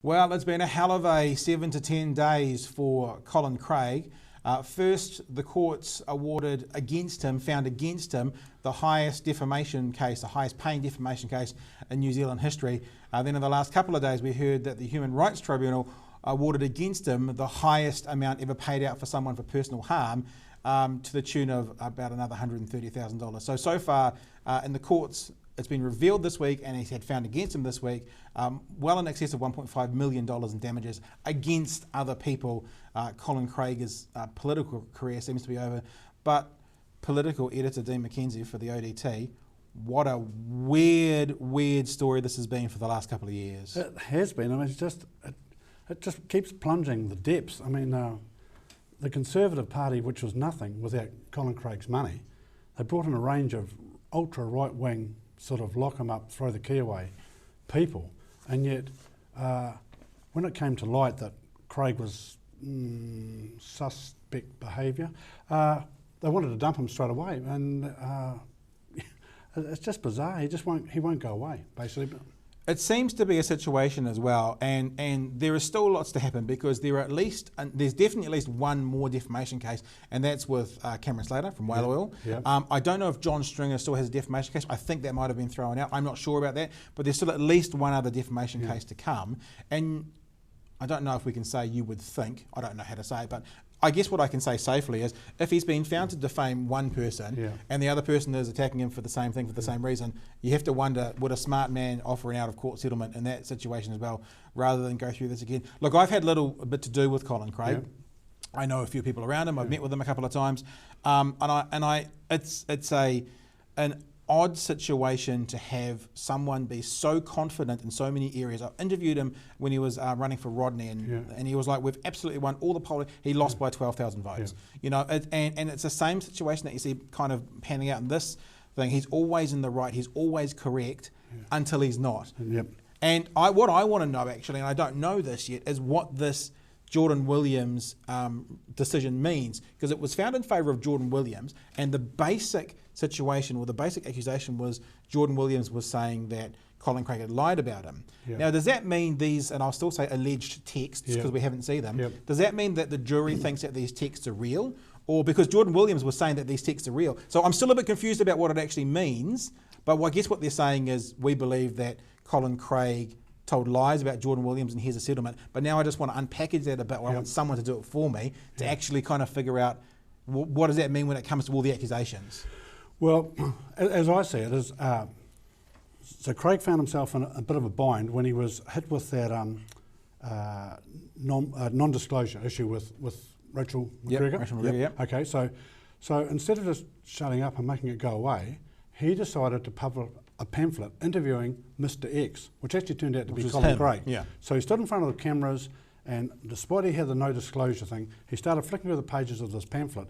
Well, it's been a hell of a 7 to 10 days for Colin Craig. First, the courts found against him the highest defamation case, the highest paying defamation case in New Zealand history. Then in the last couple of days, we heard that the Human Rights Tribunal awarded against him the highest amount ever paid out for someone for personal harm, to the tune of about another $130,000. So far in the courts, it's been revealed this week, and he's had found against him this week, well in excess of $1.5 million in damages against other people. Colin Craig's political career seems to be over, but political editor Dean McKenzie for the ODT, what a weird story this has been for the last couple of years. It has been. I mean, it just keeps plunging the depths. I mean, the Conservative Party, which was nothing without Colin Craig's money, they brought in a range of ultra right-wing sort of lock them up, throw the key away people, and yet when it came to light that Craig was suspect behaviour, they wanted to dump him straight away, and it's just bizarre. He won't go away, basically. It seems to be a situation as well, and there is still lots to happen, because there's definitely at least one more defamation case, and that's with Cameron Slater from Whale Oil. Yep. I don't know if John Stringer still has a defamation case. I think that might have been thrown out. I'm not sure about that, but there's still at least one other defamation case to come. And I don't know if we can say you would think, I don't know how to say it, but I guess what I can say safely is if he's been found to defame one person and the other person is attacking him for the same thing for the same reason, you have to wonder, would a smart man offer an out-of-court settlement in that situation as well, rather than go through this again? Look, I've had a bit to do with Colin Craig. I know a few people around him. I've met with him a couple of times, it's an odd situation to have someone be so confident in so many areas. I interviewed him when he was running for Rodney, and he was like, "We've absolutely won all the polling." He lost by 12,000 votes. You know, and it's the same situation that you see kind of panning out in this thing. He's always in the right. He's always correct until he's not. And what I want to know, actually, and I don't know this yet, is what this Jordan Williams decision means, because it was found in favour of Jordan Williams, and the basic situation, or the basic accusation, was Jordan Williams was saying that Colin Craig had lied about him. Now, does that mean these, and I'll still say alleged texts because we haven't seen them, does that mean that the jury thinks that these texts are real? Or because Jordan Williams was saying that these texts are real? So I'm still a bit confused about what it actually means, but I guess what they're saying is we believe that Colin Craig told lies about Jordan Williams and here's a settlement. But now I just want to unpackage that a bit, or I want someone to do it for me to actually kind of figure out what does that mean when it comes to all the accusations. Well, as I see it, is so Craig found himself in a bit of a bind when he was hit with that non-disclosure issue with Rachel McGregor. Rachel McGregor, Okay, so instead of just shutting up and making it go away, he decided to publish a pamphlet interviewing Mr. X, which actually turned out to be Colin Craig. So he stood in front of the cameras, and despite he had the no disclosure thing, he started flicking through the pages of this pamphlet,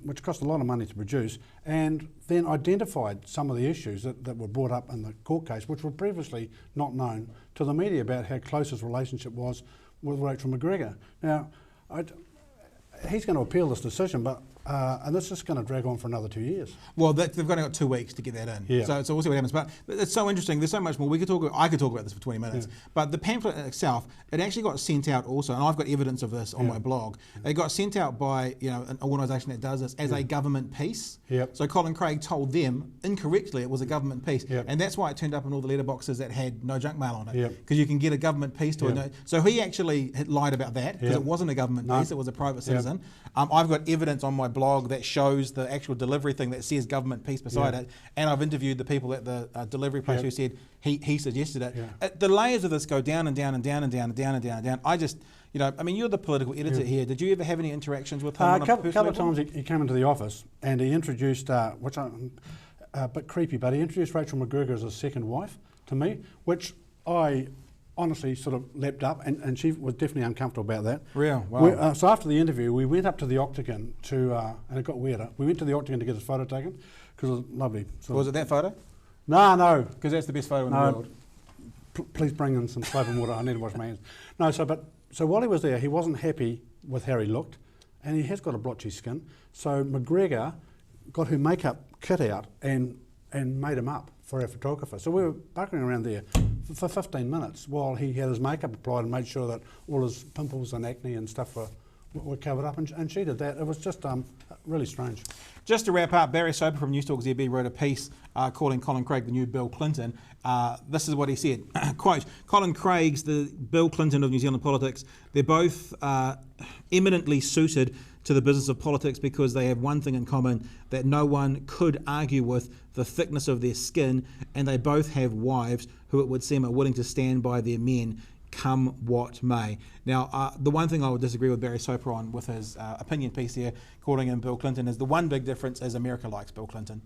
which cost a lot of money to produce, and then identified some of the issues that were brought up in the court case, which were previously not known to the media, about how close his relationship was with Rachel McGregor. Now, he's going to appeal this decision, but and this is going to drag on for another 2 years. Well, they've only got 2 weeks to get that in. So we'll see what happens. But it's so interesting. There's so much more. I could talk about this for 20 minutes. But the pamphlet itself, it actually got sent out also, and I've got evidence of this on my blog. It got sent out by an organisation that does this as a government piece. So Colin Craig told them incorrectly it was a government piece, and that's why it turned up in all the letterboxes that had no junk mail on it, because you can get a government piece to it. So he actually had lied about that, because it wasn't a government piece; it was a private citizen. I've got evidence on my blog that shows the actual delivery thing that says government piece beside it, and I've interviewed the people at the delivery place who said he suggested it. The layers of this go down and down and down and down and down and down and down. I just, I mean, you're the political editor here. Did you ever have any interactions with him? A couple of times he came into the office and he introduced, which I'm a bit creepy, but he introduced Rachel McGregor as his second wife to me, which I honestly sort of leapt up, and she was definitely uncomfortable about that. Real? Wow. So after the interview, we went up to the Octagon and it got weirder. We went to the Octagon to get his photo taken, because it was lovely. Was it that photo? No. Because that's the best photo in the world. Please bring in some soap and water. I need to wash my hands. No, so while he was there, he wasn't happy with how he looked, and he has got a blotchy skin. So McGregor got her makeup kit out and made him up for our photographer. So we were buckling around there for 15 minutes while he had his makeup applied and made sure that all his pimples and acne and stuff were covered up, and she did that. It was just really strange. Just to wrap up, Barry Soper from News Talk ZB wrote a piece calling Colin Craig the new Bill Clinton. This is what he said, quote, Colin Craig's the Bill Clinton of New Zealand politics. They're both eminently suited to the business of politics because they have one thing in common that no one could argue with, the thickness of their skin, and they both have wives who it would seem are willing to stand by their men come what may. Now, the one thing I would disagree with Barry Soper on with his opinion piece here, calling him Bill Clinton, is the one big difference is America likes Bill Clinton.